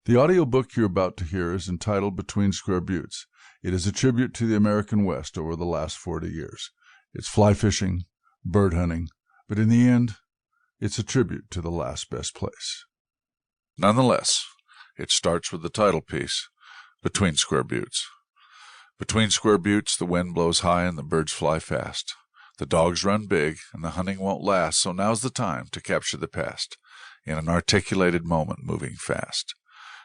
The audiobook you're about to hear is entitled Between Square Buttes. It is a tribute to the American West over the last 40 years. It's fly fishing, bird hunting, but in the end, it's a tribute to the last best place. Nonetheless, it starts with the title piece, Between Square Buttes. Between square buttes, the wind blows high and the birds fly fast. The dogs run big, and the hunting won't last, so now's the time to capture the past, in an articulated moment moving fast.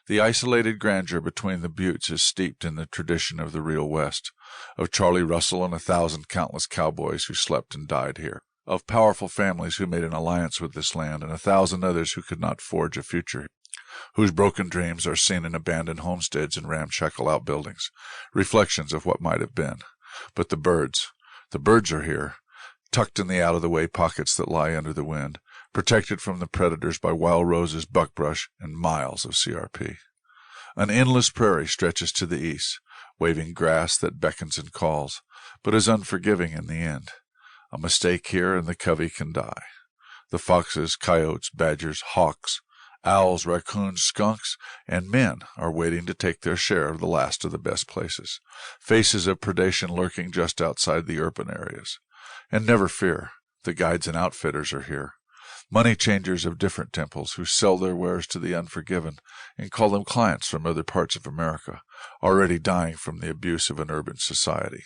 The isolated grandeur between the buttes is steeped in the tradition of the real West, of Charlie Russell and 1,000 countless cowboys who slept and died here, of powerful families who made an alliance with this land, and 1,000 others who could not forge a future, whose broken dreams are seen in abandoned homesteads and ramshackle outbuildings, reflections of what might have been. But the birds are here, tucked in the out-of-the-way pockets that lie under the wind, protected from the predators by wild roses, buckbrush, and miles of CRP. An endless prairie stretches to the east, waving grass that beckons and calls, but is unforgiving in the end. A mistake here and the covey can die. The foxes, coyotes, badgers, hawks, owls, raccoons, skunks, and men are waiting to take their share of the last of the best places, faces of predation lurking just outside the urban areas. And never fear, the guides and outfitters are here, money changers of different temples who sell their wares to the unforgiven and call them clients from other parts of America, already dying from the abuse of an urban society.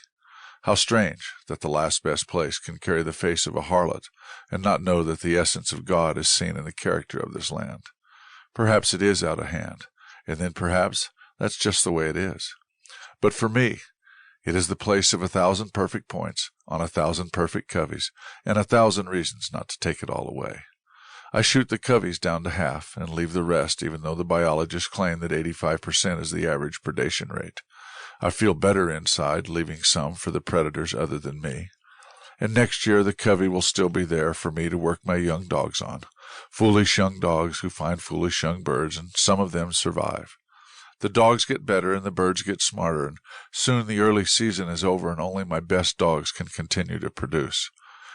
How strange that the last best place can carry the face of a harlot and not know that the essence of God is seen in the character of this land. Perhaps it is out of hand, and then perhaps that's just the way it is. But for me, it is the place of 1,000 perfect points on 1,000 perfect coveys, and 1,000 reasons not to take it all away. I shoot the coveys down to half and leave the rest, even though the biologists claim that 85% is the average predation rate. I feel better inside, leaving some for the predators other than me. And next year the covey will still be there for me to work my young dogs on. Foolish young dogs who find foolish young birds, and some of them survive. The dogs get better and the birds get smarter, and soon the early season is over and only my best dogs can continue to produce.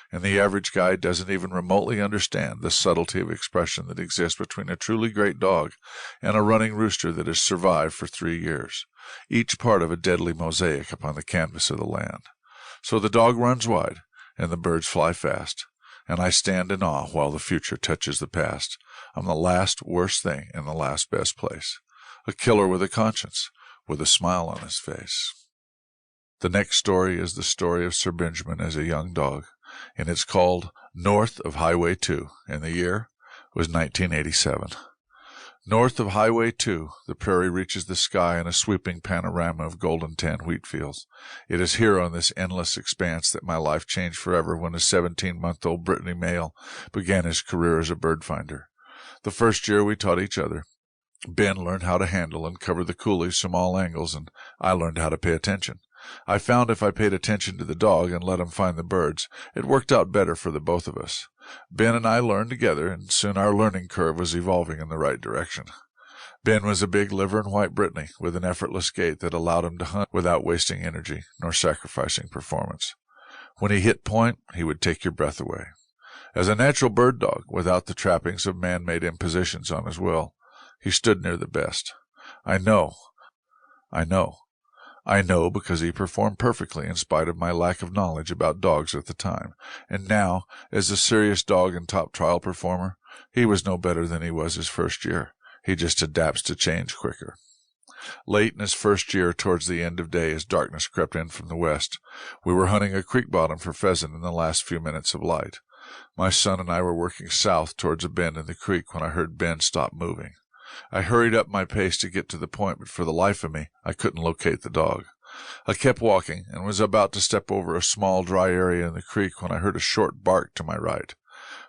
And the average guy doesn't even remotely understand the subtlety of expression that exists between a truly great dog and a running rooster that has survived for 3 years, each part of a deadly mosaic upon the canvas of the land. So the dog runs wide, and the birds fly fast, and I stand in awe while the future touches the past. I'm the last worst thing in the last best place, a killer with a conscience, with a smile on his face. The next story is the story of Sir Benjamin as a young dog, and it's called North of Highway 2, and the year was 1987. North of Highway 2, the prairie reaches the sky in a sweeping panorama of golden tan wheat fields. It is here on this endless expanse that my life changed forever when a 17-month-old Brittany male began his career as a bird finder. The first year we taught each other. Ben learned how to handle and cover the coolies from all angles, and I learned how to pay attention. I found if I paid attention to the dog and let him find the birds, it worked out better for the both of us. Ben and I learned together, and soon our learning curve was evolving in the right direction. Ben was a big liver and white Brittany, with an effortless gait that allowed him to hunt without wasting energy nor sacrificing performance. When he hit point, he would take your breath away. As a natural bird dog, without the trappings of man-made impositions on his will, he stood near the best. I know because he performed perfectly in spite of my lack of knowledge about dogs at the time, and now, as a serious dog and top trial performer, he was no better than he was his first year. He just adapts to change quicker. Late in his first year, towards the end of day, as darkness crept in from the west, we were hunting a creek bottom for pheasant in the last few minutes of light. My son and I were working south towards a bend in the creek when I heard Ben stop moving. I hurried up my pace to get to the point, but for the life of me, I couldn't locate the dog. I kept walking and was about to step over a small dry area in the creek when I heard a short bark to my right.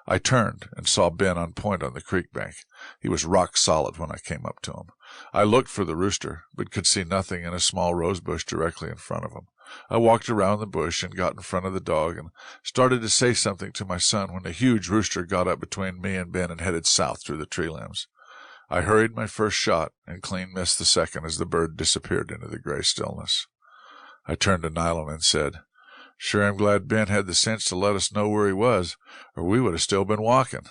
I turned and saw Ben on point on the creek bank. He was rock solid when I came up to him. I looked for the rooster, but could see nothing in a small rose bush directly in front of him. I walked around the bush and got in front of the dog and started to say something to my son when a huge rooster got up between me and Ben and headed south through the tree limbs. I hurried my first shot and clean missed the second as the bird disappeared into the gray stillness. I turned to Nylon and said, "Sure am glad Ben had the sense to let us know where he was, or we would have still been walking."